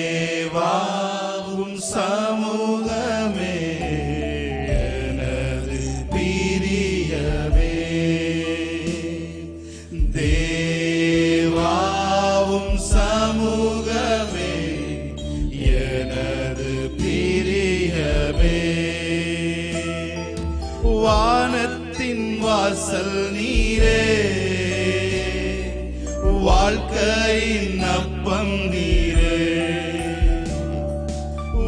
தேவாவும் சமூகமே எனது பிரியமே. தேவாவும் சமூகமே எனது பிரியமே. வானத்தின் வாசல் நீரே, வாழ்க்கையின் அப்பம் நீரே.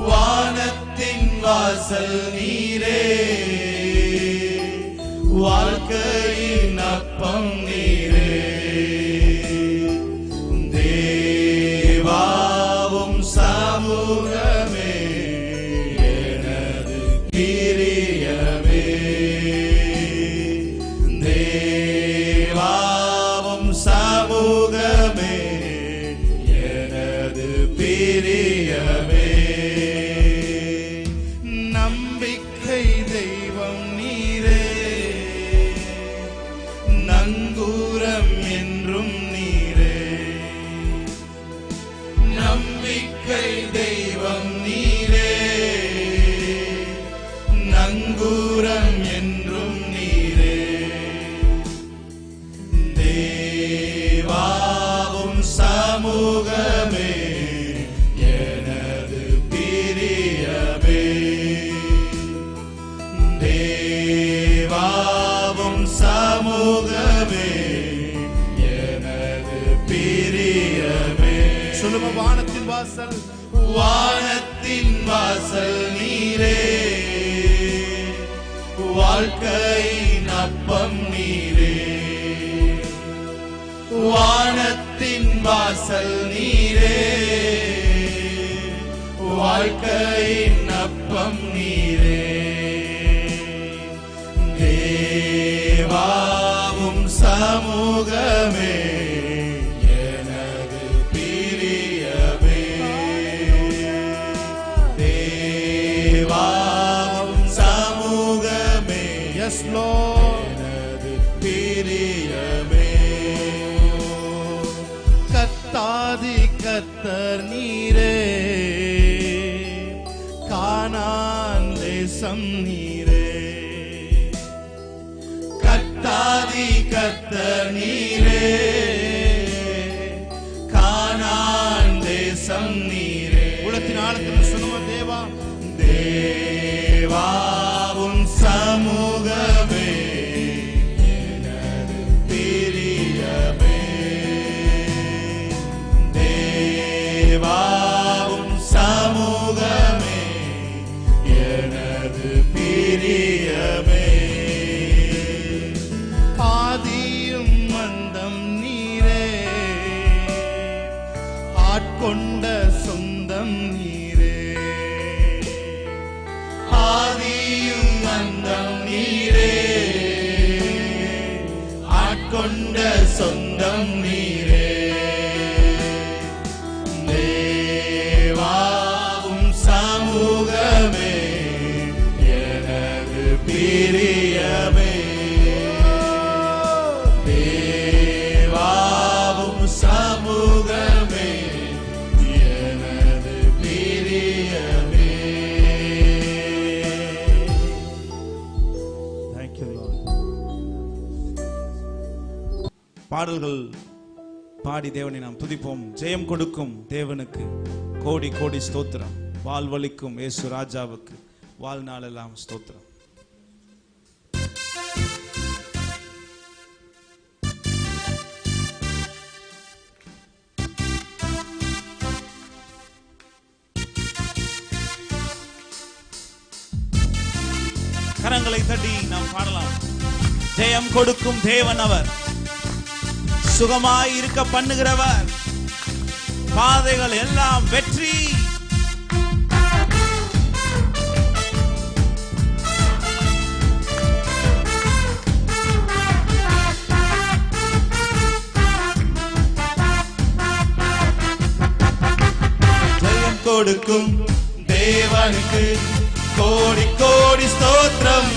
வானத்தின் வாசல் நீரே, வாழ்க்கையின் அப்பம் நீரே. தேவாவும் சமூகமே எனது பிரியமே. தேவாவும் சமூகமே எனது பிரியமே. நம்பிக்கை தெய்வம் நீரே, நங்கூரம் என்றும் நீரே. நம்பிக்கை தெய்வம் நீரே, நங்கூரம் என்றும் நீரே. தேவாவும் சமூகமே எனது பிரியமே. தேவாவும் சமூகமே எனது பிரியமே. சொல்லுங்க, வானத்தின் வாசல், வானத்தின் வாசல் நீரே, வாழ்க்கையின் அப்பம் நீரே. வானத்தின் வாசல் நீரே, வாழ்க்கையின் அப்பம் நீரே. தேவாவும் சமூகமே எனது பிரியமே. தேவாவும் சமூகமே எஸ் லார்ட் எனது பிரியமே. கத்தாதி கர்த்தர் நீரே, கானான் தேசம் நீரே. கத்தாதி கர்த்தர் நீரே, கானான் தேசம் நீரே. உலகத்தின் ஆழத்தில் சொல்லுங்க, தேவா தேவாவும் சமூகமே எனது பிரியமே. தேவாவும் சமூகமே எனது பிரியமே. ஆதியும் மந்தம் நீரே, ஆட்கொண்ட சொந்தம் நீரே. ஆதியும் அந்தம் நீரே, ஆட்கொண்ட சொந்தம் நீரே. தேவாவும் சமூகமே எனது பிரியமே. தேவாவும் சமூகமே எனது பிரியமே. Thank you, Lord. பாடல்கள் பாடி தேவனை நாம் துதிப்போம். ஜெயம் கொடுக்கும் தேவனுக்கு கோடி கோடி ஸ்தோத்திரம். வாழ்வளிக்கும் இயேசு ராஜாவுக்கு வாழ்நாளெல்லாம் ஸ்தோத்திரம். கரங்களை தட்டி நாம் பாடலாம். ஜெயம் கொடுக்கும் தேவன் அவர், சுகமாய் இருக்க பண்ணுகிறவர், பாதைகள் எல்லாம் வெற்றி. ஜெயம் கொடுக்கும் தேவனுக்கு கோடி கோடி ஸ்தோத்திரம்.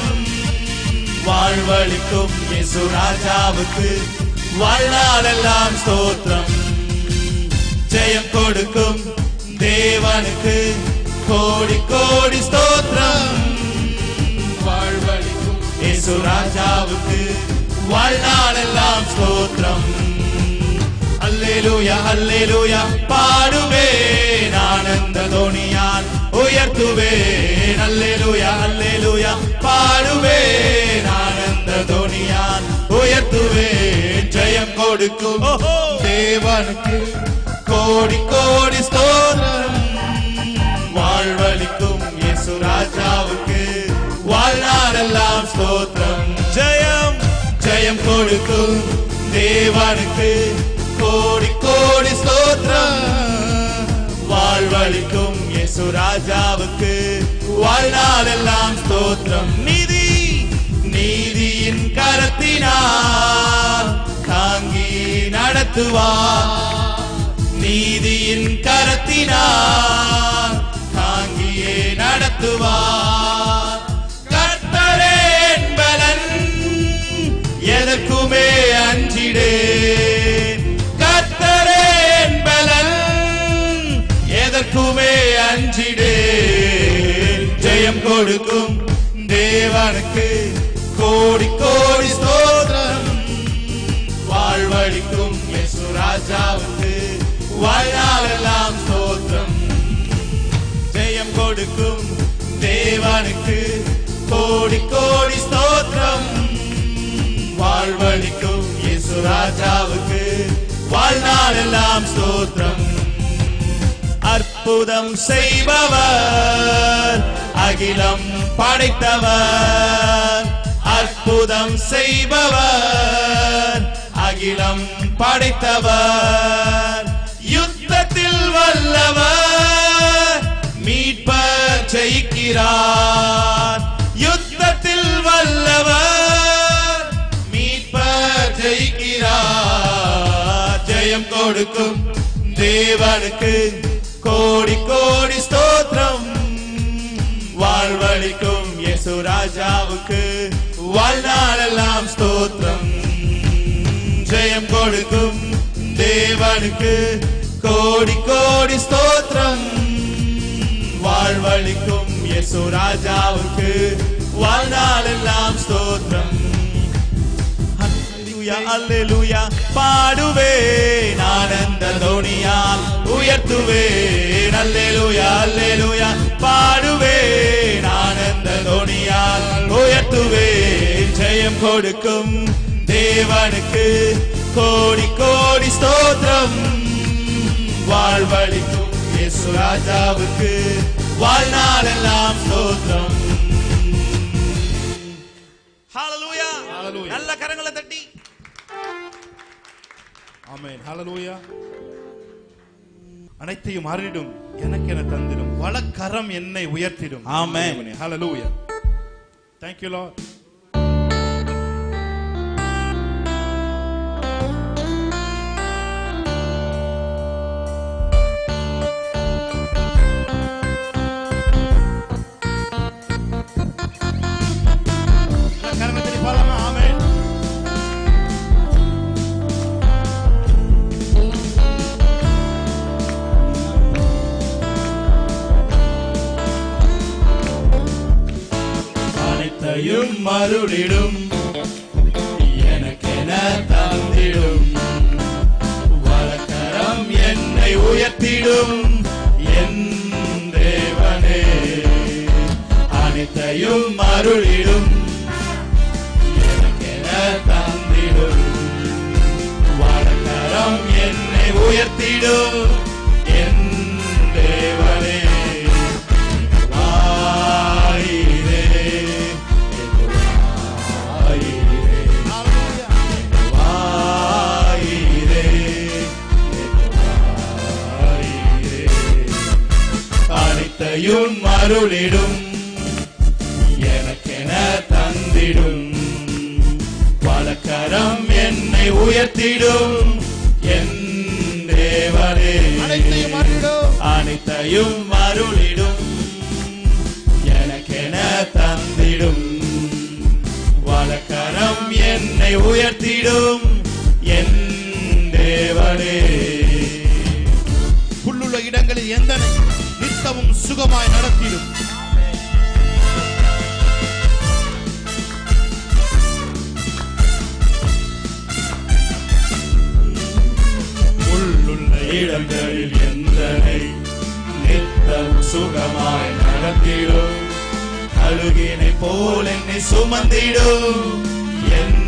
வாழ்வளிக்கும் இயேசு ராஜாவுக்கு வாழ்நாளெல்லாம் ஸ்தோத்திரம். ஜெயம் கொடுக்கும் தேவனுக்கு கோடி கோடி ஸ்தோத்திரம். வாழ்வழிக்கும் இயேசு ராஜாவுக்கு வாழ்நாளெல்லாம் ஸ்தோத்திரம். அல்லேலூயா அல்லேலூயா பாடுவேன் ஆனந்த தோணியால் உயர்த்துவேன். அல்லேலூயா அல்லேலூயா பாடுவேன் ஆனந்த தோணியால் உயர்த்துவேன். ஜெயம் கொடுக்கும் தேவனுக்கு கோடி கோடி ஸ்தோத்திரம். வாழ்வழிக்கும் இயேசு ராஜாவுக்கு வாழ்நாளெல்லாம் ஸ்தோத்திரம். ஜெயம் ஜெயம் கொடுக்கும் தேவனுக்கு கோடி கோடி ஸ்தோத்திரம். வாழ்வழிக்கும் இயேசு ராஜாவுக்கு வாழ்நாளெல்லாம் ஸ்தோத்திரம். நீதி நீதியின் கரத்தினால் தாங்கி நடத்துவார். நீதியின் கரத்தினால் தாங்கியே நடத்துவார். கர்த்தரே என் பலன், எதற்குமே அஞ்சிடேன். கர்த்தரே என் பலன், எதற்குமே அஞ்சிடேன். ஜெயம் கொடுக்கும் தேவனுக்கு கோடி கோடி ஸ்தோத்திரம். வாழ்வழிக்கும் இயேசு ராஜாவுக்கு வாழ்நாளெல்லாம் ஸ்தோத்திரம். ஜெயம் கொடுக்கும் தேவனுக்கு கோடி கோடி ஸ்தோத்திரம். வாழ்வழிக்கும் இயேசு ராஜாவுக்கு வாழ்நாளெல்லாம் ஸ்தோத்திரம். அற்புதம் செய்பவர், அகிலம் படைத்தவர். அற்புதம் செய்பவர், அகிலம் படைத்தவர். யுத்தத்தில் வல்லவர், மீட்பர் ஜெயிக்கிறார். யுத்தத்தில் வல்லவர், மீட்பர் ஜெயிக்கிறார். ஜெயம் கொடுக்கும் தேவனுக்கு கோடி கோடி ஸ்தோத்திரம். வாழ்வழிக்கும் இயேசு ராஜாவுக்கு வாழ்நாளெல்லாம் ஸ்தோத்திரம். ஜெயம் கொடுக்கும் தேவனுக்கு கோடி கோடி ஸ்தோத்திரம். வாழ்வழிக்கும் இயேசு ராஜாவுக்கு வாழ்நாளெல்லாம் ஸ்தோத்திரம். அல்லேலூயா அல்லேலூயா பாடுவேன் ஆனந்த தோணியால் உயர்த்துவேன். அல்லேலூயா அல்லேலூயா பாடுவேன் ஆனந்த தோணியால் உயர்த்துவேன். ஜெயம் கொடுக்கும் தேவனுக்கு கோடி கோடி ஸ்தோத்திரம். வாழ்வழிக்கும் இயேசு ராஜாவுக்கு வாழ்நாளெல்லாம் ஸ்தோத்திரம். ஹalleluya Hallelujah. நல்ல கரங்களை தட்டி ஆமென். ஹalleluya. அனைத்தையும் அருளிடும், எனக்கு என தந்திடும், வலக்கரம் என்னை உயர்த்திடும். ஆமென். ஹalleluya. Thank you Lord. கரங்களை பாடலாமா? ஆமென். அனைத்தையும் மருளிடும், எனக்கென தந்திடும், வலக்கரம் என்னை உயர்த்திடும் என் தேவனே. அனைத்தையும் மருளிடும், எனக்கென தந்திடும், வலக்கரம் என்னை உயர்த்திடும் என் தேவனே. அனைத்தையும் அருளிடும், எனக்கென தந்திடும், வலக்கரம் என்னை உயர்த்திடும் என் தேவனே. அனைத்தையும் அருளிடும், எனக்கென தந்திடும், வலக்கரம் என்னை உயர்த்திடும் என் தேவனே. இடங்களில் எந்தனை நித்தமும் சுகமாய் நடத்திடும். உள்ளுள்ள இடங்களில் எந்தனை நித்தம் சுகமாய் நடத்திடும். அழுகினை போல் என்னை சுமந்திடும் என்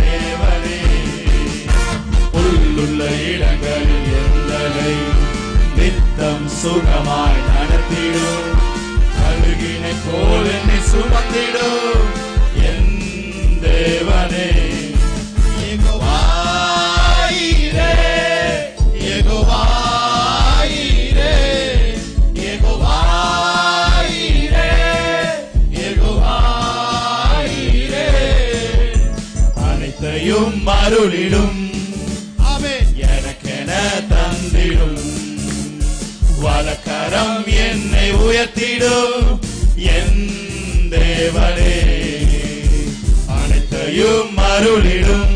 தேவனே. உள்ளுள்ள இடங்களில் எந்தனை நித்தம் சுகமாய் நடத்திடும். அழுகினை போல் என்னை சுமந்திடும் என் தேவனே. அனைத்தையும் அருளிடும். எனக்கென தந்திடும். வலக்கரம் என்னை உயர்த்திடும் என் தேவனே. அனைத்தையும் அருளிடும்.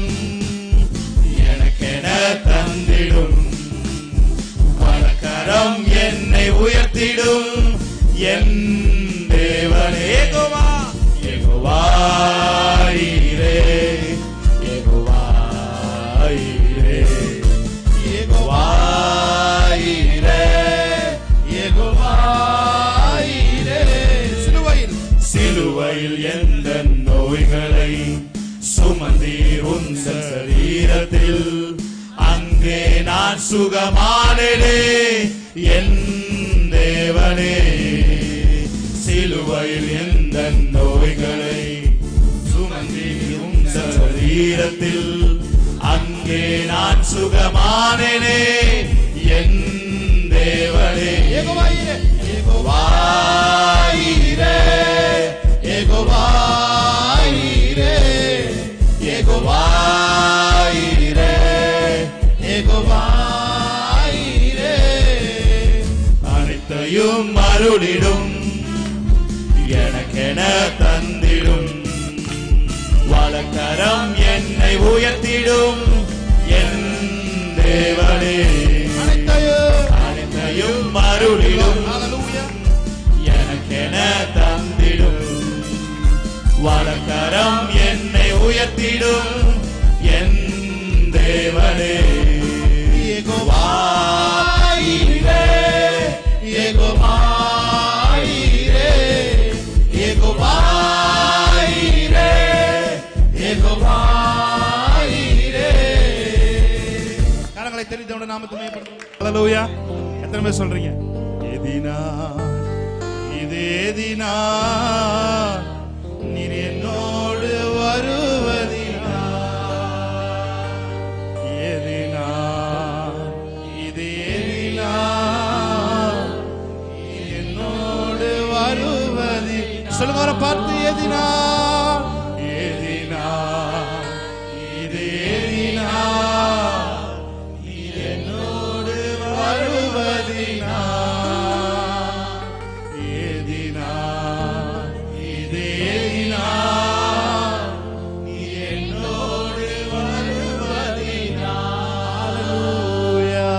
எனக்கென தந்திடும். வலக்கரம் என்னை உயர்த்திடும் என் தேவனே. யெகோவா யெகோவா ஈரே யெகோவா ஈரே யெகோவா ஈரே யெகோவா ஈரே. சிலுவையில் எந்த நோய்களை சுமந்தீர் உந்தன் சரீரத்தில். அங்கே நான் சுகமானேனே என் தேவனே. சிலுவையில் எந்த நோய்களை சுமந்தீர் உந்தன் சரீரத்தில். அங்கே நான் சுகமானேனே என் தேவனே. யெகோவா ஈரே யெகோவா ஈரே யெகோவா ஈரே யெகோவா ஈரே யெகோவா ஈரே. அனைத்தையும் அருளிடும். எனக்கென தந்திடும். வலக்கரம் என்னை உயர்த்திடும் என் தேவனே. அனைத்தையும் அருளிடும். எனக்கென தந்திடும். வலக்கரம் என்னை உயர்த்திடும் என் தேவனே. யெகோவா ஈரே யெகோவா ஈரே யெகோவா ஈரே யெகோவா ஈரே. கரங்களை தெரிந்தவன நாமத்தை மகிமைப்படுத்துவோம். ஹல்லேலூயா. எத்தனை பேர் சொல்றீங்க? எதினா இது எதினா நீர் என்னோடு வருவதினா. எதினா இது எதினா நீர் என்னோடு வருவதி. சொல்லுங்க அவரை பார்த்து. எதினா எதினா இது எதினா நீர் என்னோடு வருவதினா. எதினா இது எதினா நீர் என்னோடு வருவதினா. ஹல்லேலூயா.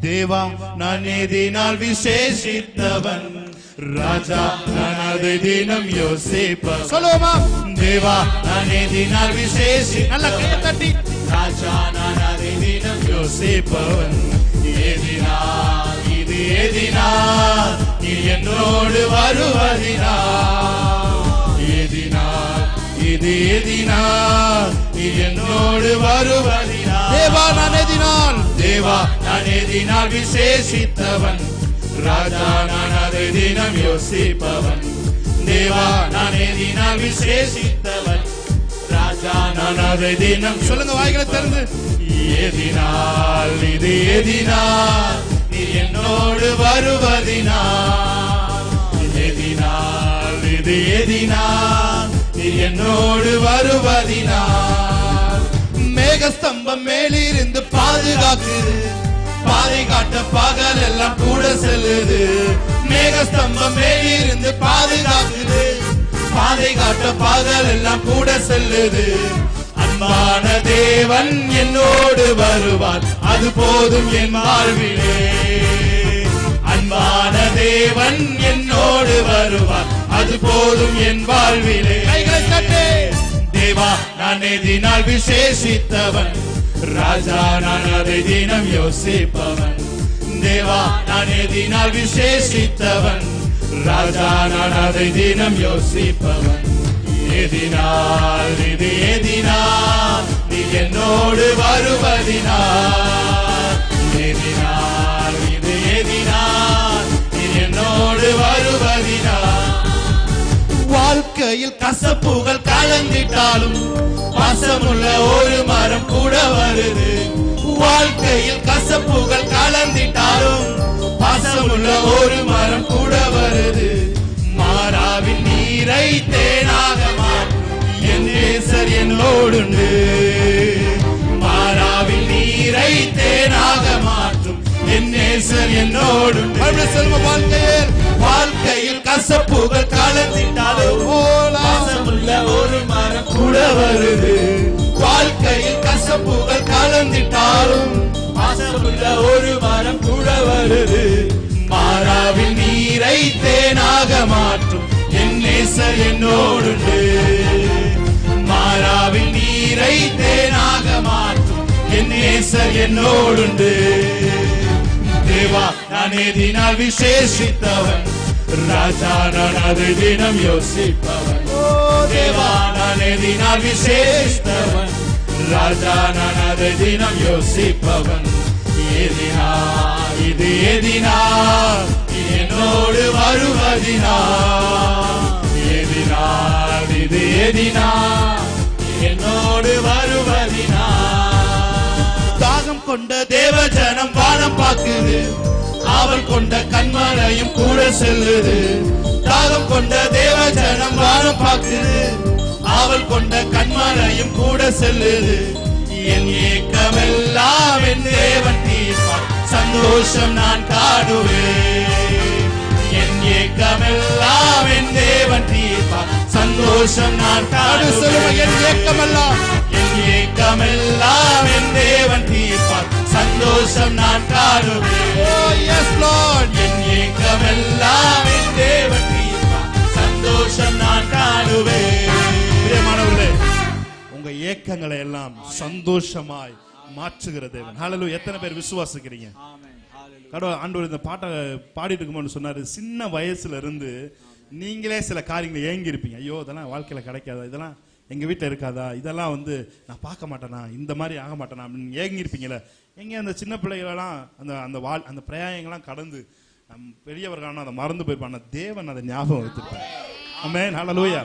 தேவா நான் எதினால் விசேஷித்தவன். ராஜா நான் அதை தினம் யோசிப்பவன். சொல்லுவோமா? தேவா நான் எதினால் விசேஷி. நல்ல கையை தட்டி. ராஜா நான் அதை தினம் யோசிப்பவன். எதினால் இது எதினால் நீ என்னோடு வருவதினா. எதினால் இது எதினால் நீ என்னோடு வருவதினா. தேவா நான் எதினால். தேவா நான் எதினால் விசேஷித்தவன். ராஜா நான் அதை தினம் யோசிப்பவன். தேவா நான் எதினால் விசேஷித்தவன். ராஜா நான் அதை தினம். சொல்லுங்க வாய்களை திறந்து. எதினால் இது எதினால் நீ என்னோடு வருவதினா. எதினால் இது எதினால் நீ என்னோடு வருவதினா. மேகஸ்தம்பம் மேலிருந்து பாதுகாக்குது. பாதை காட்ட பகல் எல்லாம் கூட செல்லுது. மேகஸ்தம்பம் மேலிருந்து பாதுகாக்குது. பாதை காட்ட பகல் எல்லாம் கூட செல்லுது. அன்பான தேவன் என்னோடு வருவார். அது போதும் என் வாழ்விலே. போதும் என் வாழ்விலே. கைகளை தட்டி. தேவா நான் எதினால் விசேஷித்தவன், ராஜா நான் அதை தினம் யோசிப்பவன். தேவா நான் எதினால் விசேஷித்தவன், ராஜா நான் அதை தினம் யோசிப்பவன். எதினால் இது எதினால் நீ என்னோடு வருவதினால், எதினால் இது எதினால் நீ என்னோடு வருவதினால். வாழ்க்கையில் கசப்புகள் கலந்திட்டாலும் பாசமுள்ள ஒரு மரம் கூட வருது. வாழ்க்கையில் கசப்புகள் கலந்திட்டாலும் பாசமுள்ள ஒரு மரம் கூட வருது. மாறாவின் நீரை தேனாக மாற்றும் என் நேசர் என்னோடுண்டு. மாறாவின் நீரை தேனாக மாற்றும் என் நேசர் என்னோடுண்டு. வாழ்க்கையில் கசப்புகள் கலந்திட்டாலும் பாசமுள்ள ஒரு மரம் கூட வருது. வாழ்க்கையில் கசப்புகள் கலந்திட்டாலும் பாசமுள்ள ஒரு மரம் கூட வருது. மாறாவில் நீரை தேனாக மாற்றும் என் நேசர் என்னோடுண்டு. மாறாவில் நீரை தேனாக மாற்றும் என் நேசர் என்னோடுண்டு. தேவா நான் எதினால் விசேஷித்தவன், ராஜா நான் அதை தினம் யோசிப்பவன். தேவா நான் எதினால் விசேஷித்தவன், ராஜா நான் அதை தினம் யோசிப்பவன். எதினா இது எதினா என்னோடு வருவதினா, எதினா இது எதினா என்னோடு வருவதினா. தாகம் கொண்ட தேவஜனம் வானம் பார்க்குது, அவள் கொண்ட கண்மலையும் கூட செல்லுது. தாகம் கொண்ட தேவஜனம் வானம் பார்க்குது, அவள் கொண்ட கண்மலையும் கூட செல்லுது. என் ஏக்கமெல்லாம் என் தேவன் தீர்ப்பார், சந்தோஷம் நான் காணுவேன். என் ஏக்கமெல்லாம் என் தேவன் தீர்ப்பார், சந்தோஷம் நான் காணுவேன். என் ஏக்கமெல்லாம் என் ஏக்கமெல்லாம் என் தேவன் தீர்ப்பார், சந்தோஷம் நான் காணுவேன். என் ஏக்கமெல்லாம் என் தேவன் தீர்ப்பார், சந்தோஷம் நான் காணுவேன். பிரியமானவர்களே, உங்க ஏக்கங்களை எல்லாம் சந்தோஷமாய் மாற்றுகிற தேவன். ஹல்லேலூயா. எத்தனை பேர் விசுவாசிக்கிறீங்க? கடவுள் ஆண்டவர் இந்த பாட்டை பாடிட்டு இருக்கும்போது சொன்னாரு, சின்ன வயசுல இருந்து நீங்களே சில காரியங்களை ஏங்கி இருப்பீங்க. ஐயோ இதெல்லாம் வாழ்க்கையில கிடைக்காதா, இதெல்லாம் எங்க வீட்டுல இருக்காதா, இதெல்லாம் நான் பார்க்க மாட்டேனா, இந்த மாதிரி ஆக மாட்டேனா அப்படின்னு ஏங்கி இருப்பீங்களே. எங்க அந்த சின்ன பிள்ளைகளெல்லாம் அந்த பிரயாயங்கள்லாம் கடந்து பெரியவர்களான அதை மறந்து போயிருப்பாங்க. தேவன் அதை ஞாபகம் வைத்திருப்பார். ஆமென். ஹல்லேலூயா.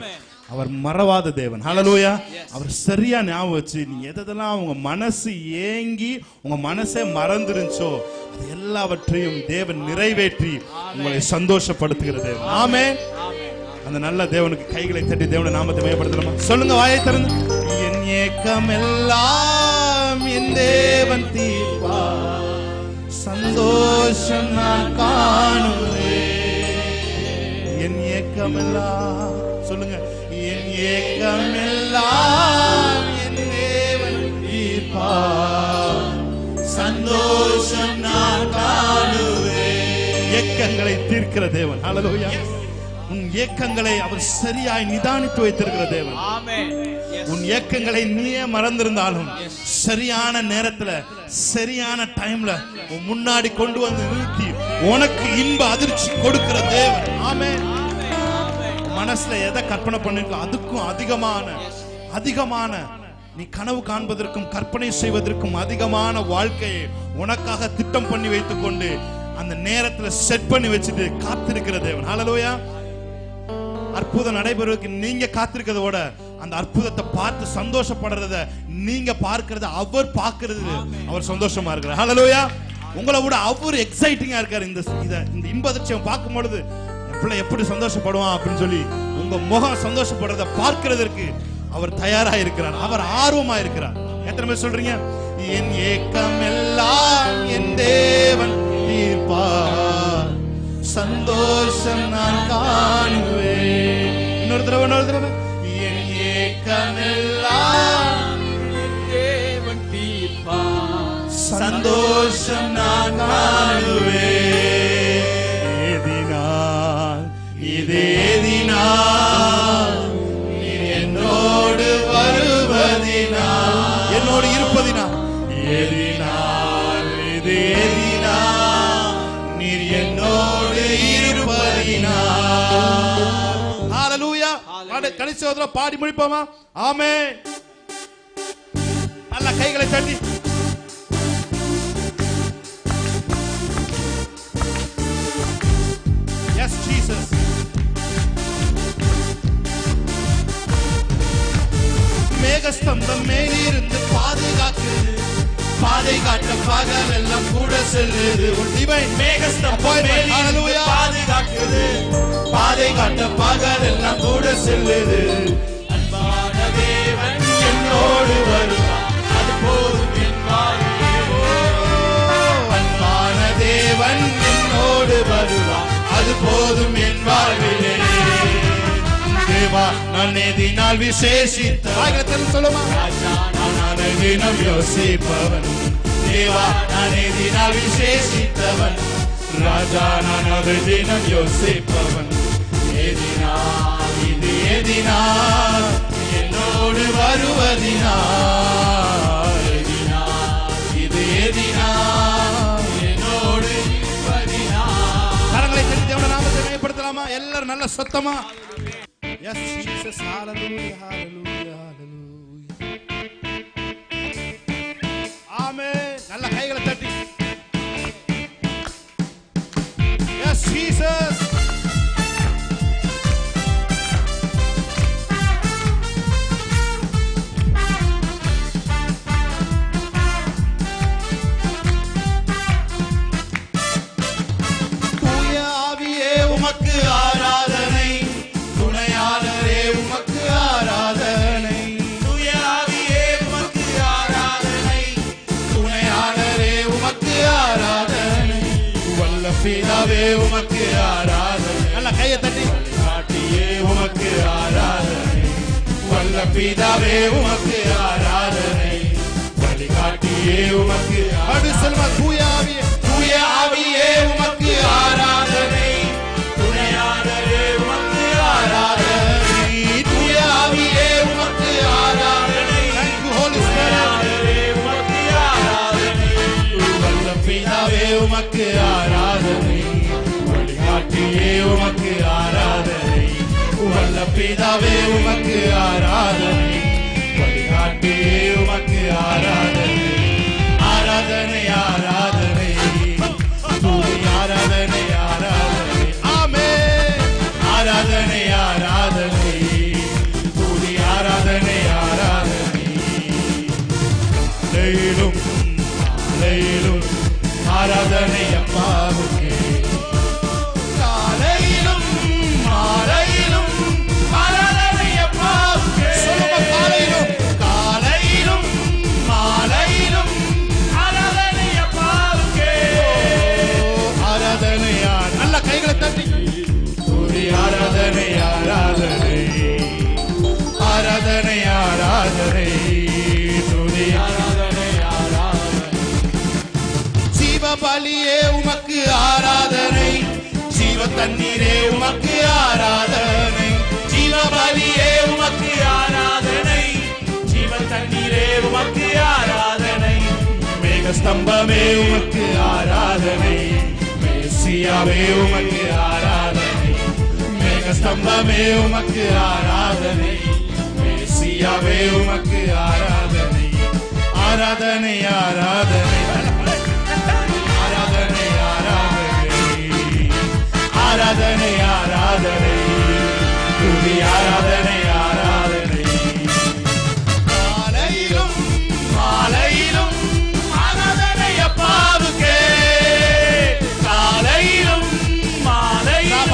அவர் மறவாத தேவன். ஹல்லேலூயா. அவர் சரியா ஞாபகம் வச்சு நீ எதெல்லாம் உங்க மனசு ஏங்கி உங்க மனசே மறந்துருச்சோ அது எல்லாவற்றையும் தேவன் நிறைவேற்றி உங்களை சந்தோஷப்படுத்துகிற தேவன். ஆமென். அந்த நல்ல தேவனுக்கு கைகளை தட்டி தேவனை நாமத்தை மேம்படுத்தலாமா? சொல்லுங்க வாயை திறந்து. என் ஏக்கம் எல்லாம் என் தேவன் தீர்ப்பார், சந்தோஷம் நான் காணுவேன். என் ஏக்கம் எல்லாம் சொல்லுங்க. என் ஏக்கம் எல்லாம் என் தேவன் தீர்ப்பார், சந்தோஷம் நான் காணுவேன். ஏக்கங்களை தீர்க்கிற தேவன். ஹல்லேலூயா. உன் ஏக்கங்களை அவர் சரியாய் நிதானித்து வைத்திருக்கிற தேவன். உன் ஏக்கங்களை நீயே மறந்திருந்தாலும் சரியான நேரத்துல சரியான டைம்ல உன் முன்னாடி கொண்டு வந்து நிறுத்தி உனக்கு இன்ப அதிர்ச்சி கொடுக்கிற தேவன். ஆமென். மனசுல எதை கற்பனை பண்ணிருக்கோ அதுக்கும் அதிகமான நீ கனவு காண்பதற்கும் கற்பனை செய்வதற்கும் அதிகமான வாழ்க்கையை உனக்காக திட்டம் பண்ணி வைத்துக் கொண்டு அந்த நேரத்துல செட் பண்ணி வச்சுட்டு காத்திருக்கிற தேவன். ஹல்லேலூயா. அற்புதம் நடைபெறுவதற்கு நீங்க காத்திருக்கிறத விட அந்த அற்புதத்தை பார்த்து சந்தோஷப்படுறத நீங்க பார்க்கிறது அவர் பார்க்கிறது அவர் சந்தோஷமா இருக்கிறார். ஹல்லேலூயா. உங்களை விட அவர் எக்ஸைட்டிங்கா இருக்காரு. இந்த இன்ப அதிர்ச்சியை பார்க்கும் பொழுது பிள்ளை எப்படி சந்தோஷப்படுவான் அப்படின்னு சொல்லி உங்க முகம் சந்தோஷப்படுறத பார்க்கிறதற்கு அவர் தயாரா இருக்கிறார். அவர் ஆர்வமா இருக்கிறார். எத்தனை பேர் சொல்றீங்க? என் ஏக்கம் எல்லாம் என் தேவன் தீர்ப்பார், சந்தோஷம் நான் காணுவேன். இன்னொரு தடவை. என் ஏக்கம் எல்லாம் என் தேவன் தீர்ப்பார், சந்தோஷம் நான் காணுவேன். எதினால் நீர் என்னோடு இருப்பதினா. ஹalleluya. கடைசி ஒரு தடவை பாடி முடிப்போமா? ஆமென். நல்ல கைகளை தட்டி எஸ் ஜீசஸ். மேகஸ்தம்பம் மேலிருந்து பாதுகாக்குது, பாதை காட்ட பகல் எல்லாம் கூட செல்லுது. டிவைன் மேகஸ்தம்பம் மேலிருந்து பாதுகாக்குது, பாதை காட்ட பகல் எல்லாம் கூட செல்லுது. அன்பான தேவன் என்னோடு வருவார், அது போதும் என் வாழ்விலே. அன்பான தேவன் என்னோடு வருவார், அது போதும் என் வாழ்விலே. தேவா நான் எதினால் விசேஷித்த ஆகியத்தில் சொல்லுமா? ராஜா நான் தினம் யோசிப்பவன். தேவா நான் எதினால் விசேஷித்தவன், ராஜா நான் தினம் யோசிப்பவன். எதினா இது எதினா என்னோடு வருவதினா, எதினா இது எதினா என்னோடு இருப்பதினா. கரங்களை தட்டி தேவனுடைய நாமத்தை மேம்படுத்தலாமா? எல்லாரும் நல்ல சத்தமா Yes, Jesus, hallelujah, hallelujah, hallelujah. Amen. நல்ல கைகளை தட்டி. Yes, Jesus. தூய ஆவியே உமக்கு ஆராதனை, துணையாளரே உமக்கு ஆராதனை. தூய ஆவியே உமக்கு ஆராதனை, துணையாளரே உமக்கு ஆராதனை. வல்ல பிதாவே உமக்கு ஆராதனை, நல்ல கையை தட்டி. காட்டியே உமக்கு ஆராதனை. வல்ல பிதாவே உமக்கு ஆராதனை, வழிகாட்டியே உமக்கு அப்படி சொல்லுமா? தூய ஆவியே, தூய ஆவியே உமக்கு ஆராதனை, துணையாளரே உமக்கு ஆராதனை. தூய ஆவியே உமக்கு ஆராதனை, thank you Holy Spirit. துணையாளரே உமக்கு ஆராதனை. வல்ல பிதாவே உமக்கு ஆராதனை, வழிகாட்டியே உமக்கு ஆராதனை. வல்ல பிதாவே உமக்கு ஆராதனை, வழிகாட்டியே உமக்கு ஆராதனை. ஆராதனை ஆராதனை துதி ஆராதனை ஆராதனை. ஆமென். ஆராதனை ஆராதனை துதி ஆராதனை ஆராதனை. காலையிலும் மாலையிலும் ஆராதனை அப்பாவுக்கே. காலையிலும் மாலையிலும் ஆராதனை அப்பாவுக்கே. சொல்லுமா? காலையிலும் காலையிலும் மாலையிலும் ஆராதனை அப்பாவுக்கே. ஆராதனை நல்ல கைகளை தட்டி. துதி ஆராதனை ஆராதனை. ஆராதனை ஆராதனை துதி ஆராதனை ஆராதனை. ஜீவ பலியே உமக்கு ஆராதனை, ஜீவ தண்ணீரே உமக்கு ஆராதனை. ஜீவ பலியே உமக்கு ஆராதனை, ஜீவ தண்ணீரே உமக்கு ஆராதனை. மேகஸ்தம்பமே உமக்கு ஆராதனை, மேசியாவே உமக்கு ஆராதனை. மேகஸ்தம்பமே உமக்கு ஆராதனை, மேசியாவே உமக்கு ஆராதனை. ஆராதனை ஆராதனை ஆராதனை ஆராதனை ஆராதனை ஆராதனை துதி ஆராதனை ஆராதனை. காலையிலும் மாலையிலும் ஆராதனை அப்பாவுக்கே. காலையிலும் மாலையிலும்